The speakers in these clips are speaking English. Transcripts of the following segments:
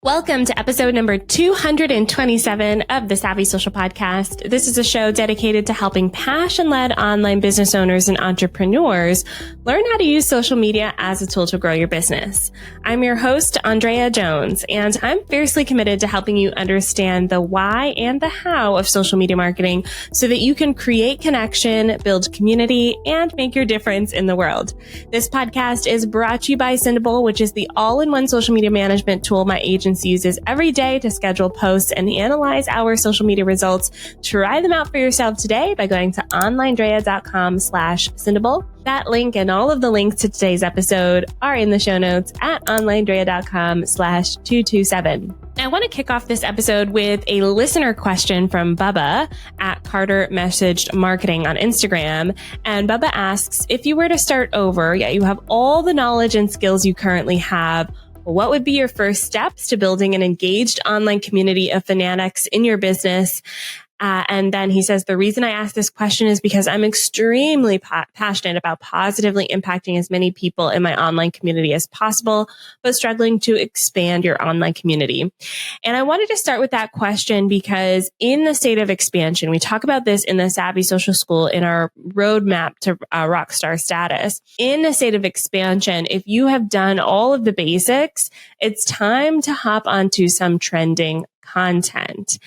Welcome to episode number 227 of the Savvy Social Podcast. This is a show dedicated to helping passion-led online business owners and entrepreneurs learn how to use social media as a tool to grow your business. I'm your host, ANDREA Jones, and I'm fiercely committed to helping you understand the why and the how of social media marketing so that you can create connection, build community, and make your difference in the world. This podcast is brought to you by Sendable, which is the all-in-one social media management tool my agency uses every day to schedule posts and analyze our social media results. Try them out for yourself today by going to onlinedrea.com/Sendable. That link and all of the links to today's episode are in the show notes at onlinedrea.com/227. I want to kick off this episode with a listener question from Bubba at Carter Messaged Marketing on Instagram. And Bubba asks, if you were to start over, you have all the knowledge and skills you currently have, what would be your first steps to building an engaged online community of fanatics in your business? And then he says, the reason I ask this question is because I'm extremely passionate about positively impacting as many people in my online community as possible, but struggling to expand your online community. And I wanted to start with that question because in the state of expansion, we talk about this in the Savvy Social School in our roadmap to rockstar status. In the state of expansion, if you have done all of the basics, it's time to hop onto some trending content.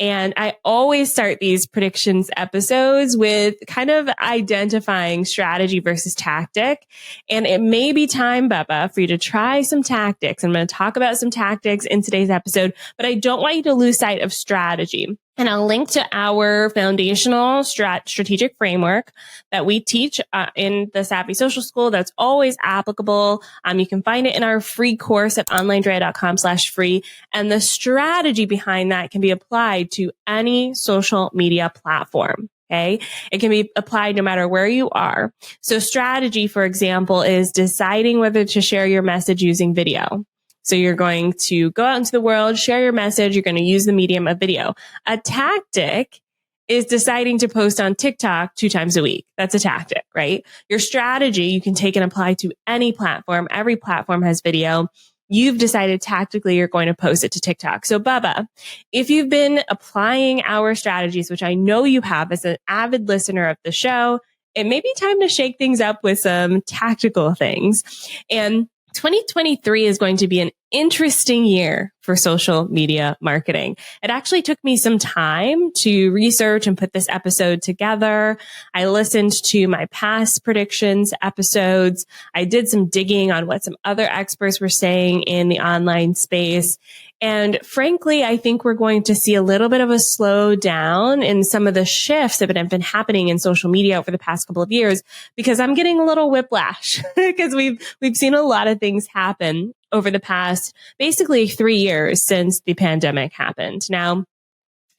And I always start these predictions episodes with kind of identifying strategy versus tactic. And it may be time, Bubba, for you to try some tactics. I'm going to talk about some tactics in today's episode, but I don't want you to lose sight of strategy. And I'll link to our foundational strategic framework that we teach in the Savvy Social School that's always applicable. You can find it in our free course at onlinedrea.com/free. And the strategy behind that can be applied to any social media platform. Okay. It can be applied no matter where you are. So strategy, for example, is deciding whether to share your message using video. So you're going to go out into the world, share your message. You're going to use the medium of video. A tactic is deciding to post on TikTok 2 times a week. That's a tactic, right? Your strategy, you can take and apply to any platform. Every platform has video. You've decided tactically you're going to post it to TikTok. So Bubba, if you've been applying our strategies, which I know you have as an avid listener of the show, it may be time to shake things up with some tactical things. And 2023 is going to be an interesting year for social media marketing. It actually took me some time to research and put this episode together. I listened to my past predictions episodes. I did some digging on what some other experts were saying in the online space. And frankly, I think we're going to see a little bit of a slowdown in some of the shifts that have been happening in social media over the past couple of years, because I'm getting a little whiplash because we've seen a lot of things happen over the past basically 3 years since the pandemic happened. Now,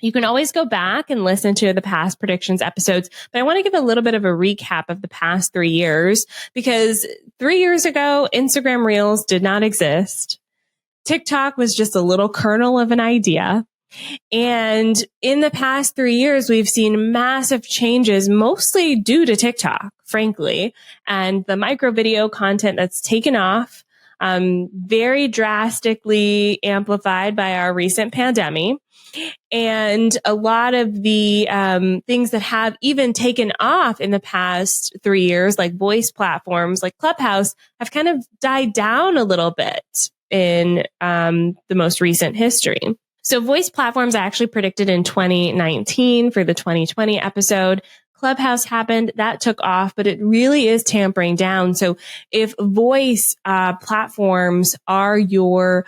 you can always go back and listen to the past predictions episodes, but I want to give a little bit of a recap of the past 3 years, because 3 years ago, Instagram Reels did not exist. TikTok was just a little kernel of an idea. And in the past 3 years, we've seen massive changes, mostly due to TikTok, frankly, and the micro video content that's taken off, very drastically amplified by our recent pandemic. And a lot of the things that have even taken off in the past 3 years, like voice platforms like Clubhouse, have kind of died down a little bit in the most recent history. So voice platforms I actually predicted in 2019 for the 2020 episode. Clubhouse happened, that took off, but it really is tampering down. So if voice platforms are your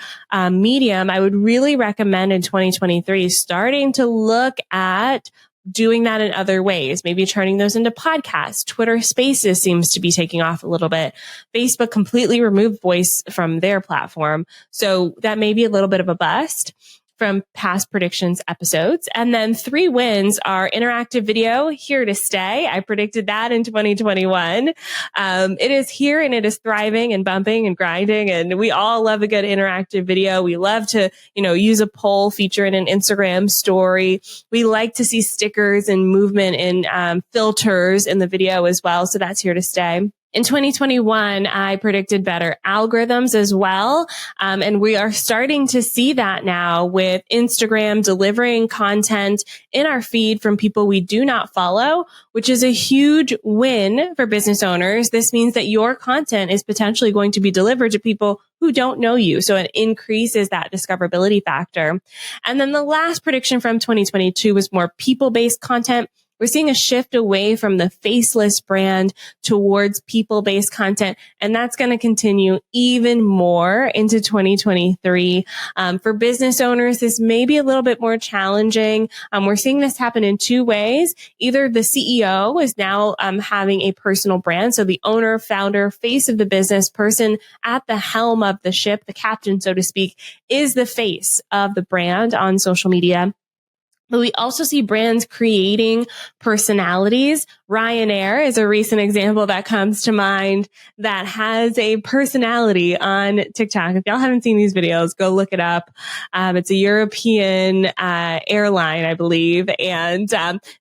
medium, I would really recommend in 2023 starting to look at doing that in other ways, maybe turning those into podcasts. Twitter Spaces seems to be taking off a little bit. Facebook completely removed voice from their platform. So that may be a little bit of a bust from past predictions episodes. And then 3 wins are interactive video, here to stay. I predicted that in 2021. It is here and it is thriving and bumping and grinding. And we all love a good interactive video. We love to, use a poll feature in an Instagram story. We like to see stickers and movement and filters in the video as well. So that's here to stay. In 2021, I predicted better algorithms as well. And we are starting to see that now with Instagram delivering content in our feed from people we do not follow, which is a huge win for business owners. This means that your content is potentially going to be delivered to people who don't know you. So it increases that discoverability factor. And then the last prediction from 2022 was more people-based content. We're seeing a shift away from the faceless brand towards people-based content, and that's going to continue even more into 2023. For business owners, this may be a little bit more challenging. We're seeing this happen in two ways. Either the CEO is now having a personal brand, so the owner, founder, face of the business, person at the helm of the ship, the captain, so to speak, is the face of the brand on social media. But we also see brands creating personalities. Ryanair is a recent example that comes to mind that has a personality on TikTok. If y'all haven't seen these videos, go look it up. It's a European airline, I believe, and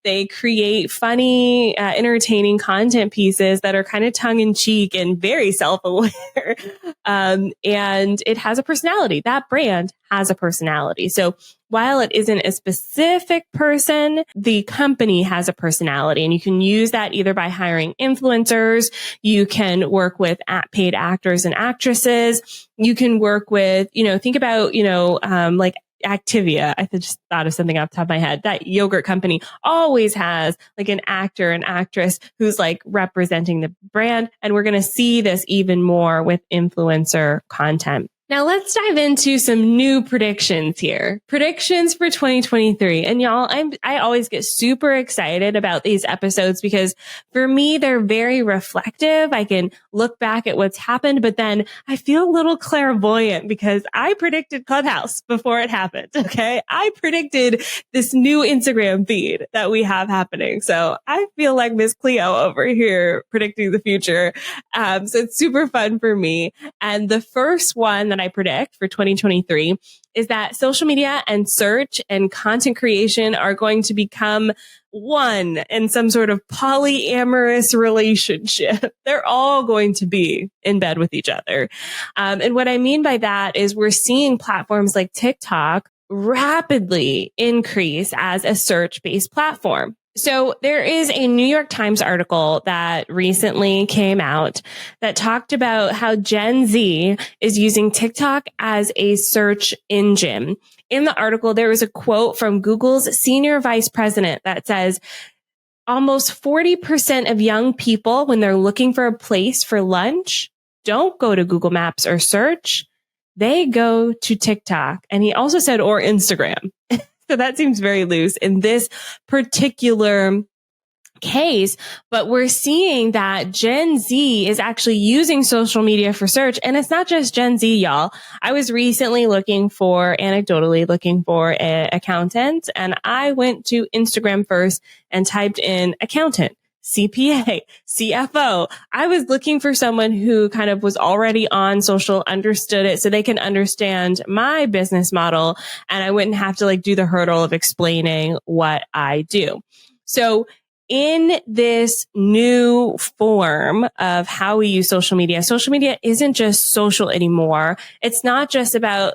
they create funny, entertaining content pieces that are kind of tongue-in-cheek and very self-aware. And it has a personality. That brand has a personality. So while it isn't a specific person, the company has a personality, and you can use that either by hiring influencers. You can work with paid actors and actresses. You can work with, think about, like Activia. I just thought of something off the top of my head. That yogurt company always has like an actor and actress who's like representing the brand. And we're going to see this even more with influencer content. Now let's dive into some new predictions here. Predictions for 2023. And y'all, I always get super excited about these episodes because for me, they're very reflective. I can look back at what's happened, but then I feel a little clairvoyant because I predicted Clubhouse before it happened. Okay. I predicted this new Instagram feed that we have happening. So I feel like Miss Cleo over here predicting the future. So it's super fun for me. And the first one that I predict for 2023 is that social media and search and content creation are going to become one in some sort of polyamorous relationship. They're all going to be in bed with each other. And what I mean by that is we're seeing platforms like TikTok rapidly increase as a search-based platform. So there is a New York Times article that recently came out that talked about how Gen Z is using TikTok as a search engine. In the article, there was a quote from Google's senior vice president that says, almost 40% of young people, when they're looking for a place for lunch, don't go to Google Maps or search. They go to TikTok. And he also said, or Instagram. So that seems very loose in this particular case, but we're seeing that Gen Z is actually using social media for search. And it's not just Gen Z, y'all. I was recently anecdotally looking for an accountant, and I went to Instagram first and typed in accountant, CPA, CFO. I was looking for someone who kind of was already on social, understood it, so they can understand my business model, and I wouldn't have to do the hurdle of explaining what I do. So in this new form of how we use social media isn't just social anymore. It's not just about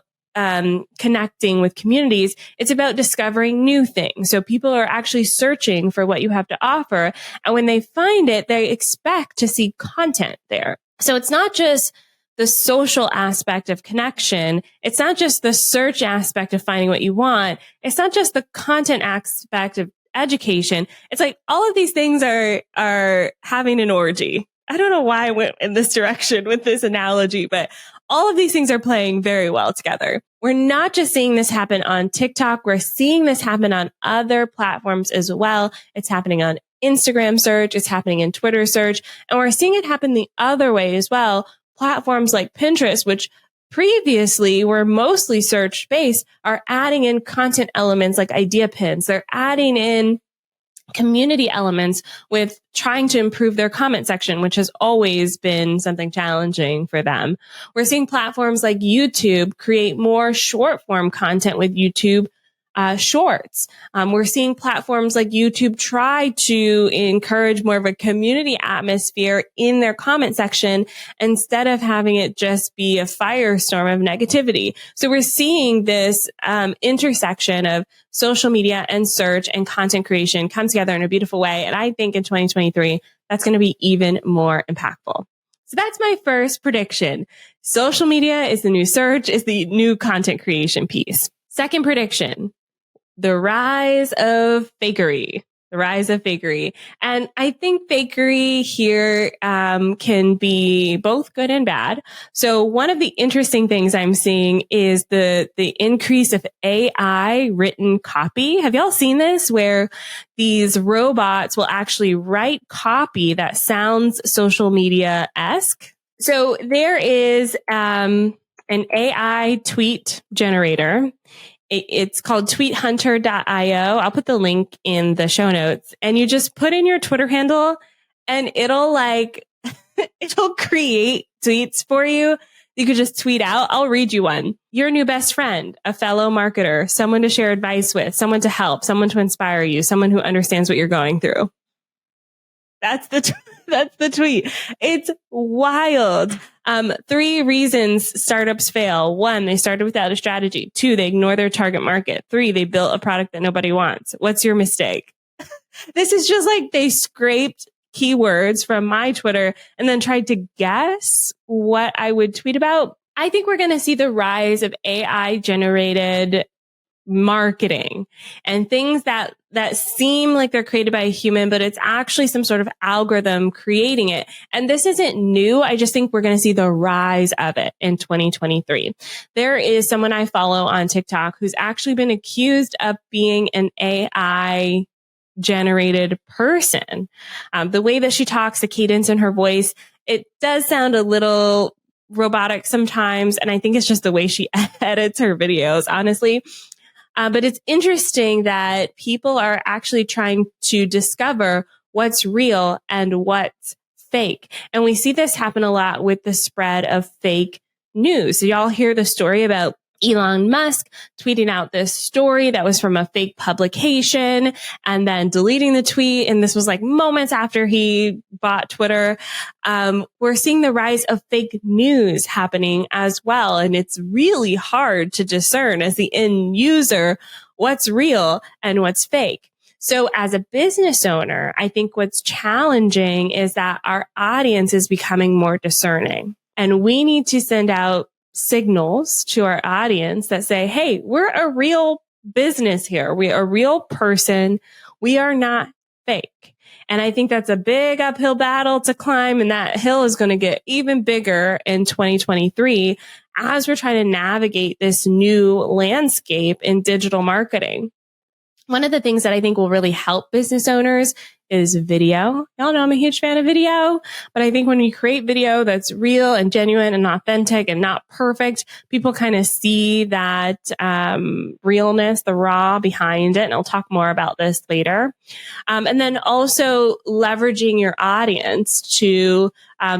connecting with communities. It's about discovering new things. So people are actually searching for what you have to offer. And when they find it, they expect to see content there. So it's not just the social aspect of connection. It's not just the search aspect of finding what you want. It's not just the content aspect of education. It's like all of these things are having an orgy. I don't know why I went in this direction with this analogy, but all of these things are playing very well together. We're not just seeing this happen on TikTok. We're seeing this happen on other platforms as well. It's happening on Instagram search. It's happening in Twitter search. And we're seeing it happen the other way as well. Platforms like Pinterest, which previously were mostly search based, are adding in content elements like idea pins. They're adding in community elements with trying to improve their comment section, which has always been something challenging for them. We're seeing platforms like YouTube create more short form content with YouTube shorts. We're seeing platforms like YouTube try to encourage more of a community atmosphere in their comment section instead of having it just be a firestorm of negativity. So we're seeing this intersection of social media and search and content creation come together in a beautiful way. And I think in 2023, that's going to be even more impactful. So that's my first prediction. Social media is the new search, is the new content creation piece. Second prediction, the rise of fakery. The rise of fakery. And I think fakery here can be both good and bad. So one of the interesting things I'm seeing is the increase of AI written copy. Have y'all seen this where these robots will actually write copy that sounds social media-esque? So there is an AI tweet generator. It's called tweethunter.io. I'll put the link in the show notes, and you just put in your Twitter handle and it'll it'll create tweets for you. You could just tweet out. I'll read you one. Your new best friend, a fellow marketer, someone to share advice with, someone to help, someone to inspire you, someone who understands what you're going through. That's the tweet. It's wild. 3 reasons startups fail. 1, they started without a strategy. 2, they ignore their target market. 3, they built a product that nobody wants. What's your mistake? This is just like they scraped keywords from my Twitter and then tried to guess what I would tweet about. I think we're going to see the rise of AI generated marketing and things that seem like they're created by a human, but it's actually some sort of algorithm creating it. And this isn't new. I just think we're going to see the rise of it in 2023. There is someone I follow on TikTok who's actually been accused of being an AI generated person. The way that she talks, the cadence in her voice, it does sound a little robotic sometimes. And I think it's just the way she edits her videos, honestly. But it's interesting that people are actually trying to discover what's real and what's fake. And we see this happen a lot with the spread of fake news. So y'all hear the story about Elon Musk tweeting out this story that was from a fake publication and then deleting the tweet. And this was like moments after he bought Twitter. We're seeing the rise of fake news happening as well. And it's really hard to discern as the end user what's real and what's fake. So as a business owner, I think what's challenging is that our audience is becoming more discerning, and we need to send out signals to our audience that say, hey, we're a real business here. We're a real person. We are not fake. And I think that's a big uphill battle to climb. And that hill is going to get even bigger in 2023 as we're trying to navigate this new landscape in digital marketing. One of the things that I think will really help business owners is video. Y'all know I'm a huge fan of video, but I think when we create video that's real and genuine and authentic and not perfect, people kind of see that realness, the raw behind it. And I'll talk more about this later. And then also leveraging your audience to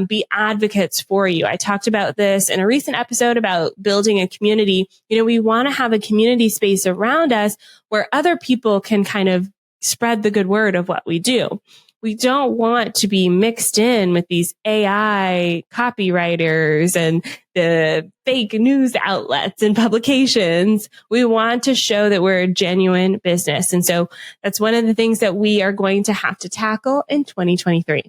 be advocates for you. I talked about this in a recent episode about building a community. You know, we want to have a community space around us where other people can kind of spread the good word of what we do. We don't want to be mixed in with these AI copywriters and the fake news outlets and publications. We want to show that we're a genuine business. And so that's one of the things that we are going to have to tackle in 2023.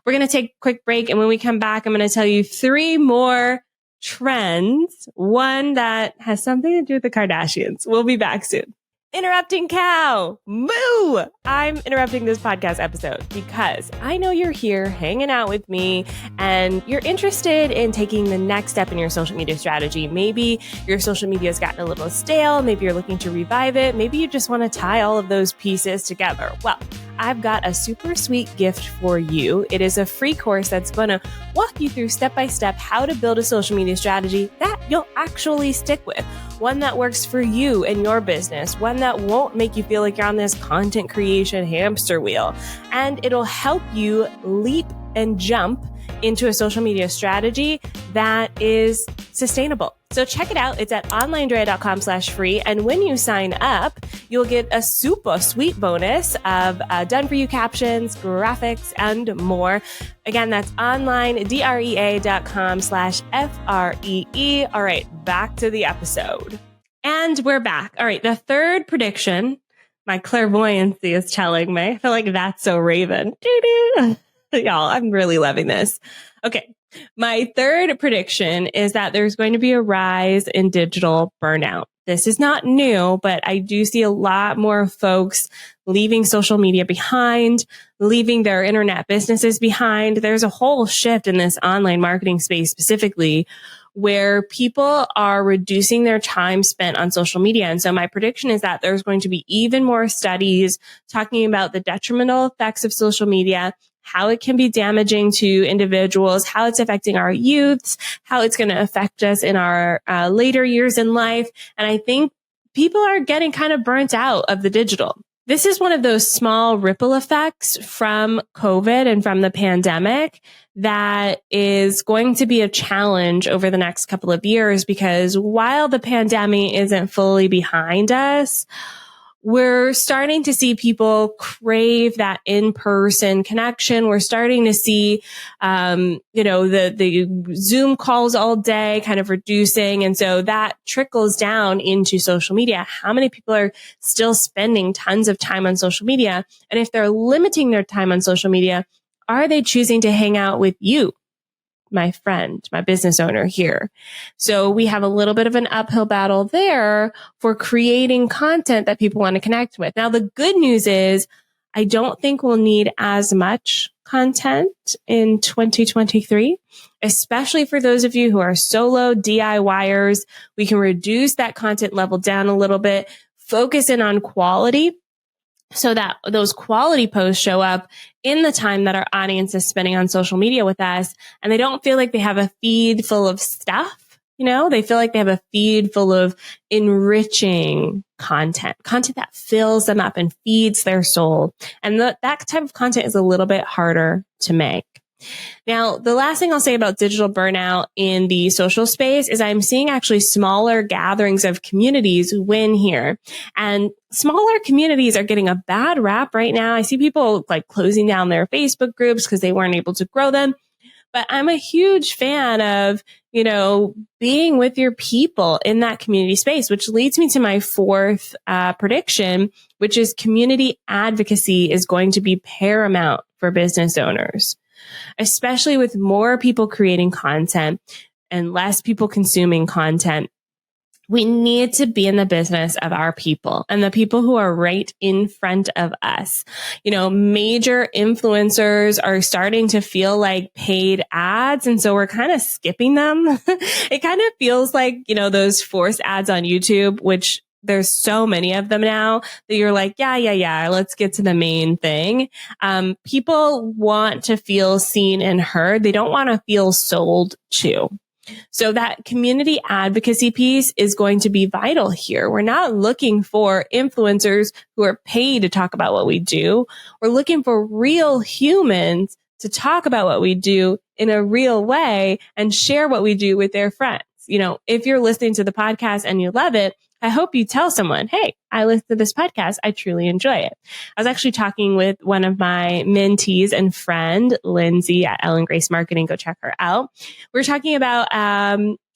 We're going to take a quick break. And when we come back, I'm going to tell you 3 more trends. One that has something to do with the Kardashians. We'll be back soon. Interrupting cow, moo! I'm interrupting this podcast episode because I know you're here hanging out with me and you're interested in taking the next step in your social media strategy. Maybe your social media has gotten a little stale. Maybe you're looking to revive it. Maybe you just want to tie all of those pieces together. Well, I've got a super sweet gift for you. It is a free course that's going to walk you through step-by-step how to build a social media strategy that you'll actually stick with. One that works for you and your business. One that won't make you feel like you're on this content creation hamster wheel. And it'll help you leap and jump into a social media strategy that is sustainable. So check it out. It's at onlinedrea.com/free. And when you sign up, you'll get a super sweet bonus of done for you captions, graphics, and more. Again, that's onlinedrea.com/free. All right, back to the episode. And we're back. All right, the third prediction, my clairvoyancy is telling me. I feel like that's so Raven. Y'all, I'm really loving this. Okay. My third prediction is that there's going to be a rise in digital burnout. This is not new, but I do see a lot more folks leaving social media behind, leaving their internet businesses behind. There's a whole shift in this online marketing space specifically where people are reducing their time spent on social media. And so my prediction is that there's going to be even more studies talking about the detrimental effects of social media, how it can be damaging to individuals, how it's affecting our youths, how it's going to affect us in our later years in life. And I think people are getting kind of burnt out of the digital. This is one of those small ripple effects from COVID and from the pandemic that is going to be a challenge over the next couple of years, because while the pandemic isn't fully behind us, we're starting to see people crave that in-person connection. We're starting to see, the Zoom calls all day kind of reducing. And so that trickles down into social media. How many people are still spending tons of time on social media? And if they're limiting their time on social media, are they choosing to hang out with you, my friend, my business owner here? So we have a little bit of an uphill battle there for creating content that people want to connect with. Now, the good news is I don't think we'll need as much content in 2023, especially for those of you who are solo DIYers. We can reduce that content level down a little bit, focus in on quality, so that those quality posts show up in the time that our audience is spending on social media with us. And they don't feel like they have a feed full of stuff. They feel like they have a feed full of enriching content that fills them up and feeds their soul. And that type of content is a little bit harder to make. Now, the last thing I'll say about digital burnout in the social space is I'm seeing actually smaller gatherings of communities win here. And smaller communities are getting a bad rap right now. I see people like closing down their Facebook groups because they weren't able to grow them. But I'm a huge fan of, being with your people in that community space, which leads me to my fourth prediction, which is community advocacy is going to be paramount for business owners, especially with more people creating content and less people consuming content. We need to be in the business of our people and the people who are right in front of us. Major influencers are starting to feel like paid ads. And so we're kind of skipping them. It kind of feels like, those forced ads on YouTube, which there's so many of them now that you're like, yeah, let's get to the main thing. People want to feel seen and heard. They don't want to feel sold to. So that community advocacy piece is going to be vital here. We're not looking for influencers who are paid to talk about what we do. We're looking for real humans to talk about what we do in a real way and share what we do with their friends. If you're listening to the podcast and you love it, I hope you tell someone, hey, I listened to this podcast. I truly enjoy it. I was actually talking with one of my mentees and friend, Lindsay at Ellen Grace Marketing. Go check her out. We're talking about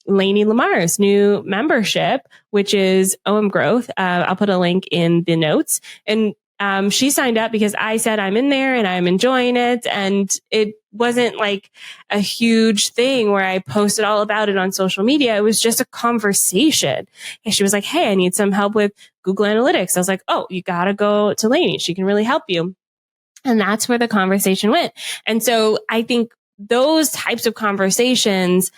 Lainey Lamar's new membership, which is OM Growth. I'll put a link in the notes. And she signed up because I said I'm in there and I'm enjoying it. And it wasn't like a huge thing where I posted all about it on social media. It was just a conversation. And she was like, hey, I need some help with Google Analytics. I was like, oh, you got to go to Lainey. She can really help you. And that's where the conversation went. And so I think those types of conversations,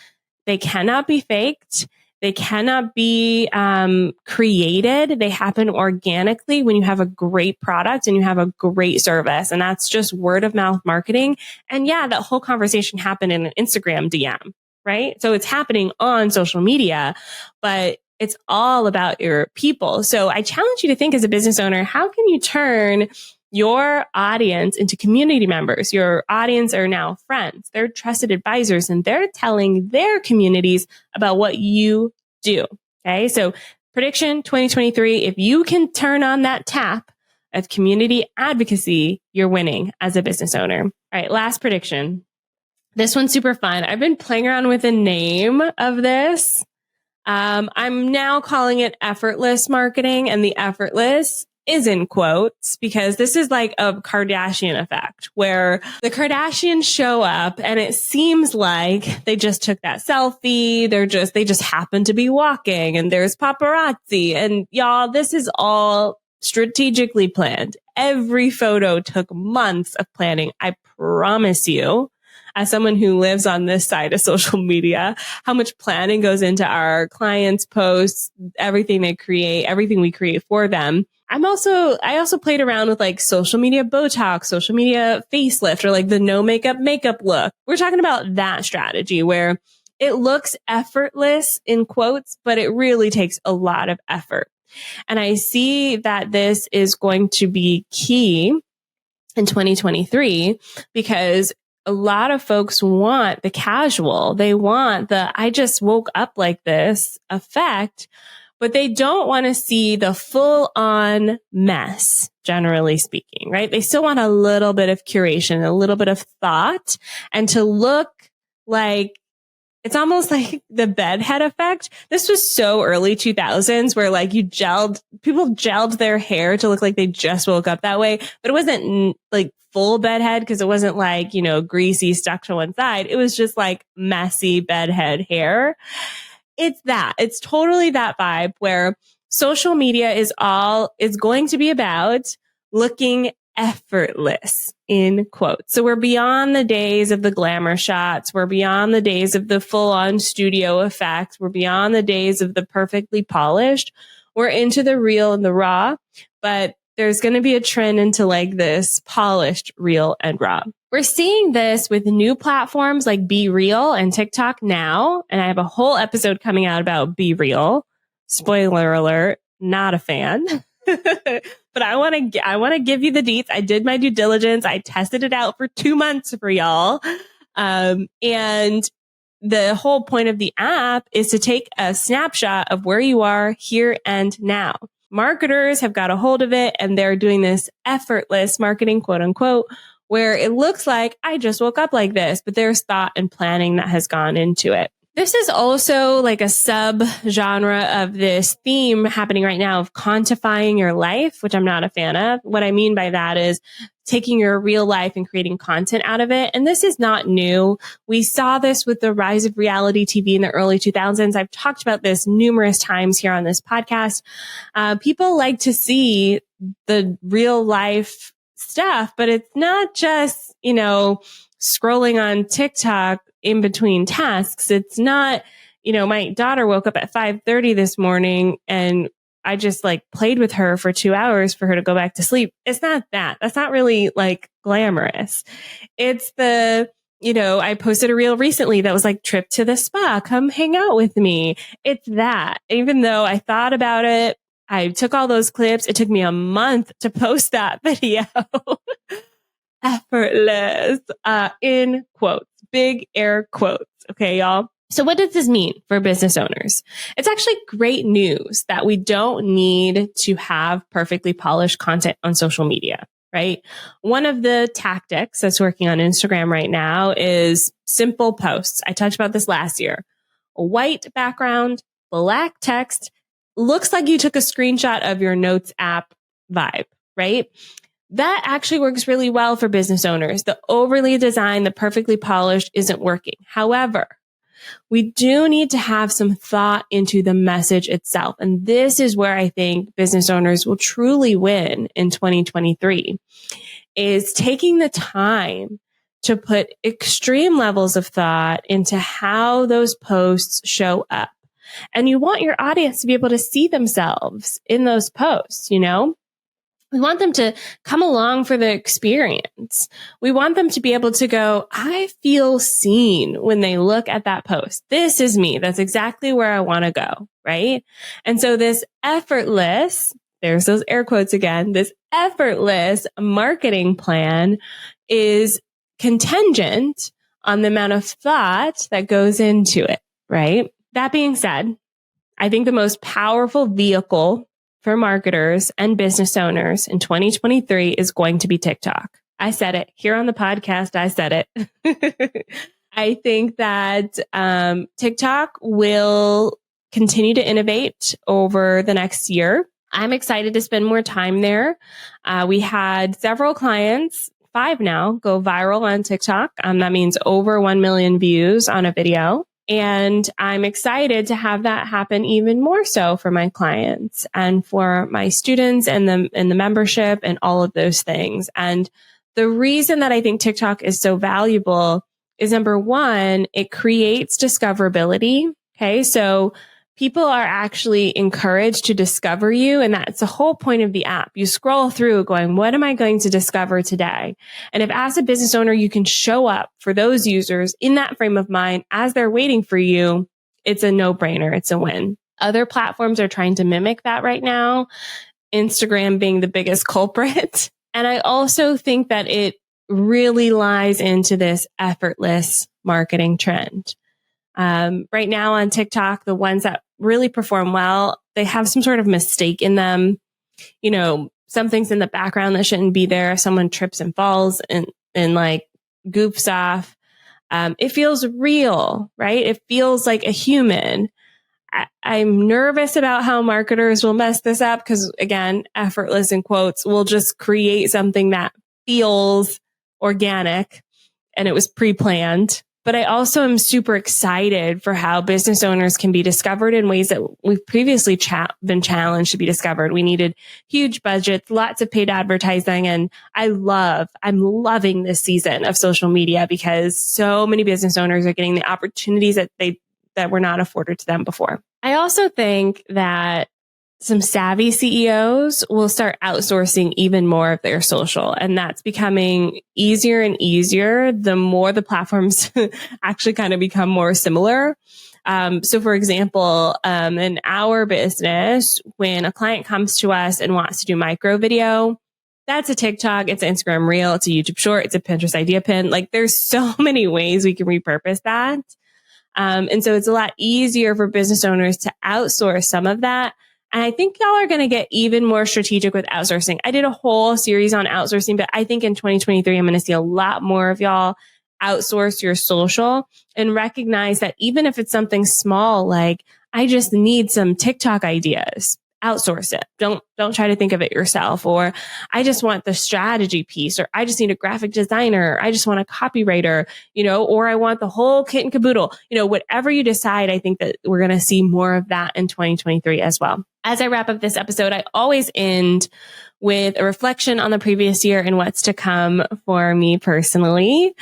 they cannot be faked. They cannot be created. They happen organically when you have a great product and you have a great service. And that's just word of mouth marketing. And yeah, that whole conversation happened in an Instagram DM, right? So it's happening on social media, but it's all about your people. So I challenge you to think as a business owner, how can you turn your audience into community members. Your audience are now friends. They're trusted advisors, and they're telling their communities about what you do. Okay. So prediction 2023, if you can turn on that tap of community advocacy, you're winning as a business owner. All right. Last prediction. This one's super fun. I've been playing around with the name of this. I'm now calling it effortless marketing, and the effortless is in quotes because this is like a Kardashian effect where the Kardashians show up and it seems like they just took that selfie. They just happen to be walking and there's paparazzi, and y'all, this is all strategically planned. Every photo took months of planning. I promise you, as someone who lives on this side of social media, how much planning goes into our clients' posts, everything they create, everything we create for them. I also played around with like social media Botox, social media facelift, or like the no makeup look. We're talking about that strategy where it looks effortless in quotes, but it really takes a lot of effort. And I see that this is going to be key in 2023 because a lot of folks want the casual. They want the I just woke up like this effect, but they don't want to see the full on mess, generally speaking, right? They still want a little bit of curation, a little bit of thought, and to look like it's almost like the bedhead effect. This was so early 2000s where like people gelled their hair to look like they just woke up that way, but it wasn't like full bedhead because it wasn't like, greasy stuck to one side. It was just like messy bedhead hair. It's totally that vibe where social media is going to be about looking effortless in quotes. So we're beyond the days of the glamour shots. We're beyond the days of the full on studio effect. We're beyond the days of the perfectly polished. We're into the real and the raw, but there's going to be a trend into like this polished, real and raw. We're seeing this with new platforms like Be Real and TikTok now. And I have a whole episode coming out about Be Real. Spoiler alert, not a fan. But I want to give you the deets. I did my due diligence. I tested it out for 2 months for y'all. And the whole point of the app is to take a snapshot of where you are here and now. Marketers have got a hold of it and they're doing this effortless marketing, quote unquote, where it looks like I just woke up like this, but there's thought and planning that has gone into it. This is also like a sub genre of this theme happening right now of quantifying your life, which I'm not a fan of. What I mean by that is taking your real life and creating content out of it. And this is not new. We saw this with the rise of reality TV in the early 2000s. I've talked about this numerous times here on this podcast. People like to see the real life stuff, but it's not just, scrolling on TikTok in between tasks. It's not, my daughter woke up at 5:30 this morning and I just like played with her for 2 hours for her to go back to sleep. It's not that. That's not really like glamorous. It's I posted a reel recently that was like trip to the spa, come hang out with me. It's that. Even though I thought about it, I took all those clips. It took me a month to post that video. Effortless, in quotes, big air quotes. Okay, y'all. So what does this mean for business owners? It's actually great news that we don't need to have perfectly polished content on social media, right? One of the tactics that's working on Instagram right now is simple posts. I talked about this last year. A white background, black text, looks like you took a screenshot of your notes app vibe, right? That actually works really well for business owners. The overly designed, the perfectly polished isn't working. However, we do need to have some thought into the message itself. And this is where I think business owners will truly win in 2023, is taking the time to put extreme levels of thought into how those posts show up. And you want your audience to be able to see themselves in those posts, We want them to come along for the experience. We want them to be able to go, I feel seen when they look at that post. This is me. That's exactly where I want to go, right? And so this effortless there's those air quotes again, this effortless marketing plan is contingent on the amount of thought that goes into it, right? That being said, I think the most powerful vehicle for marketers and business owners in 2023 is going to be TikTok. I said it here on the podcast. I said it. I think that TikTok will continue to innovate over the next year. I'm excited to spend more time there. We had several clients, 5 now, go viral on TikTok. That means over 1 million views on a video. And I'm excited to have that happen even more so for my clients and for my students and the membership and all of those things. And the reason that I think TikTok is so valuable is, number one, it creates discoverability. Okay. So people are actually encouraged to discover you. And that's the whole point of the app. You scroll through going, what am I going to discover today? And if as a business owner, you can show up for those users in that frame of mind as they're waiting for you, it's a no-brainer. It's a win. Other platforms are trying to mimic that right now, Instagram being the biggest culprit. And I also think that it really lies into this effortless marketing trend. Right now on TikTok, the ones that really perform well, they have some sort of mistake in them. You know, something's in the background that shouldn't be there. Someone trips and falls and like goofs off. It feels real, right? It feels like a human. I'm nervous about how marketers will mess this up because, again, effortless in quotes will just create something that feels organic and it was pre-planned. But I also am super excited for how business owners can be discovered in ways that we've previously been challenged to be discovered. We needed huge budgets, lots of paid advertising. And I'm loving this season of social media because so many business owners are getting the opportunities that were not afforded to them before. I also think that some savvy CEOs will start outsourcing even more of their social. And that's becoming easier and easier the more the platforms actually kind of become more similar. So for example, in our business, when a client comes to us and wants to do micro video, that's a TikTok, it's an Instagram reel, it's a YouTube short, it's a Pinterest idea pin. Like there's so many ways we can repurpose that. And so it's a lot easier for business owners to outsource some of that. And I think y'all are going to get even more strategic with outsourcing. I did a whole series on outsourcing, but I think in 2023, I'm going to see a lot more of y'all outsource your social and recognize that even if it's something small, like I just need some TikTok ideas, outsource it. Don't try to think of it yourself. Or I just want the strategy piece, or I just need a graphic designer. Or I just want a copywriter, or I want the whole kit and caboodle, whatever you decide. I think that we're going to see more of that in 2023 as well. As I wrap up this episode, I always end with a reflection on the previous year and what's to come for me personally.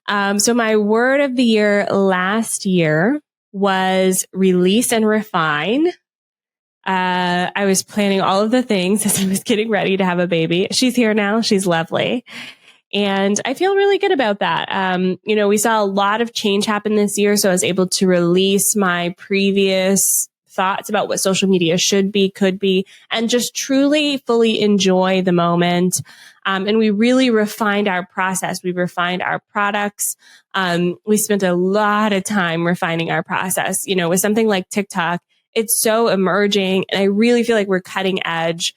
So my word of the year last year was release and refine. I was planning all of the things as I was getting ready to have a baby. She's here now. She's lovely. And I feel really good about that. We saw a lot of change happen this year. So I was able to release my previous thoughts about what social media should be, could be, and just truly fully enjoy the moment. And we really refined our process. We refined our products. We spent a lot of time refining our process. With something like TikTok, it's so emerging. And I really feel like we're cutting edge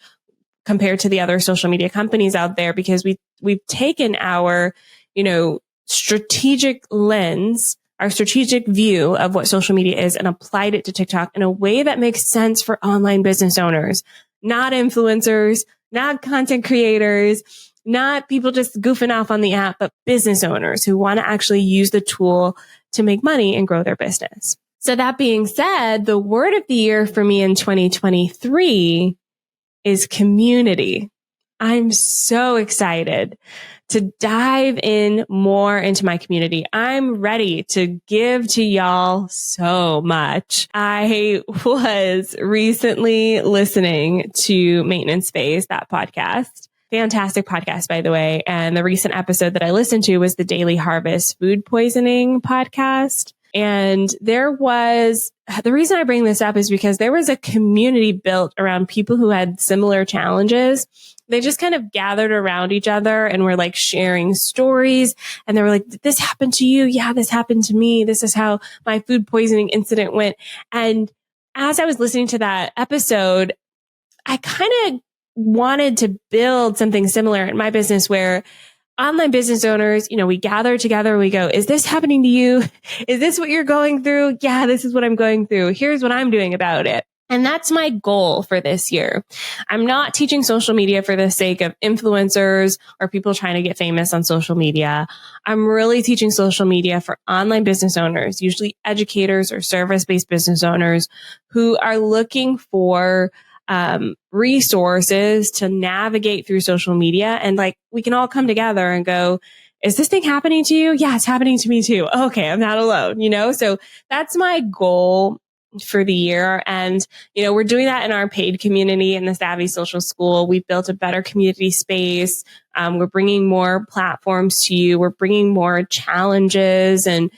compared to the other social media companies out there because we've taken our, strategic lens, our strategic view of what social media is and applied it to TikTok in a way that makes sense for online business owners, not influencers, not content creators, not people just goofing off on the app, but business owners who want to actually use the tool to make money and grow their business. So that being said, the word of the year for me in 2023 is community. I'm so excited to dive in more into my community. I'm ready to give to y'all so much. I was recently listening to Maintenance Phase, that podcast. Fantastic podcast, by the way. And the recent episode that I listened to was the Daily Harvest food poisoning podcast. And the reason I bring this up is because there was a community built around people who had similar challenges. They just kind of gathered around each other and were like sharing stories. And they were like, did this happen to you? Yeah, this happened to me. This is how my food poisoning incident went. And as I was listening to that episode, I kind of wanted to build something similar in my business where online business owners, we gather together. We go, is this happening to you? Is this what you're going through? Yeah, this is what I'm going through. Here's what I'm doing about it. And that's my goal for this year. I'm not teaching social media for the sake of influencers or people trying to get famous on social media. I'm really teaching social media for online business owners, usually educators or service-based business owners who are looking for resources to navigate through social media. And like, we can all come together and go, is this thing happening to you? Yeah, it's happening to me too. Okay, I'm not alone, So that's my goal for the year. And, we're doing that in our paid community in the Savvy Social School. We've built a better community space. We're bringing more platforms to you. We're bringing more challenges and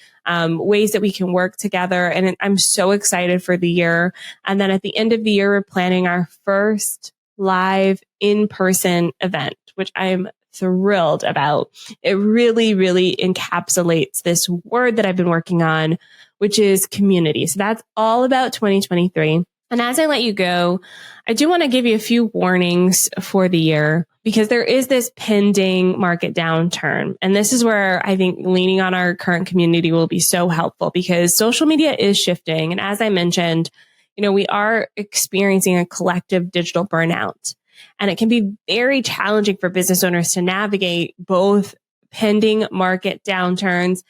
ways that we can work together. And I'm so excited for the year. And then at the end of the year, we're planning our first live in-person event, which I'm thrilled about. It really, really encapsulates this word that I've been working on, which is community. So that's all about 2023. And as I let you go, I do want to give you a few warnings for the year because there is this pending market downturn. And this is where I think leaning on our current community will be so helpful because social media is shifting. And as I mentioned, we are experiencing a collective digital burnout. And it can be very challenging for business owners to navigate both pending market downturns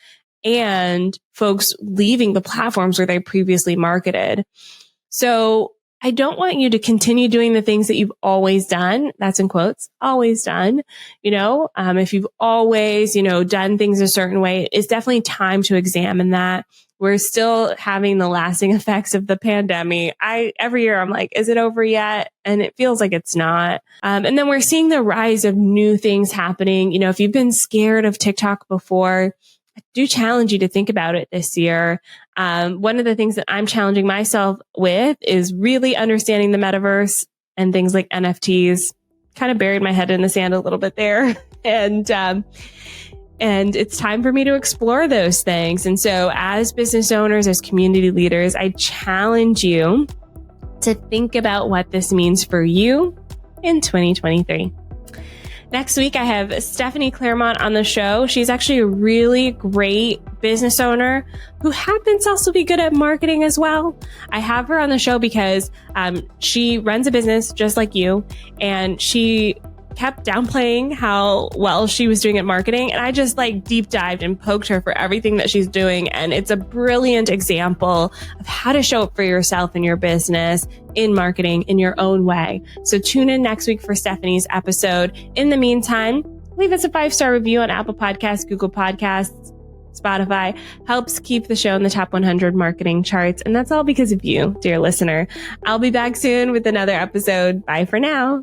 and folks leaving the platforms where they previously marketed. So I don't want you to continue doing the things that you've always done. That's in quotes, always done. If you've always, done things a certain way, it's definitely time to examine that. We're still having the lasting effects of the pandemic. Every year I'm like, is it over yet? And it feels like it's not. And then we're seeing the rise of new things happening. If you've been scared of TikTok before, I do challenge you to think about it this year. One of the things that I'm challenging myself with is really understanding the metaverse and things like NFTs. Kind of buried my head in the sand a little bit there. And it's time for me to explore those things. And so as business owners, as community leaders, I challenge you to think about what this means for you in 2023. Next week, I have Stephanie Claremont on the show. She's actually a really great business owner who happens to also be good at marketing as well. I have her on the show because she runs a business just like you, and she kept downplaying how well she was doing at marketing. And I just deep dived and poked her for everything that she's doing. And it's a brilliant example of how to show up for yourself and your business in marketing in your own way. So tune in next week for Stephanie's episode. In the meantime, leave us a 5-star review on Apple Podcasts, Google Podcasts, Spotify. Helps keep the show in the top 100 marketing charts. And that's all because of you, dear listener. I'll be back soon with another episode. Bye for now.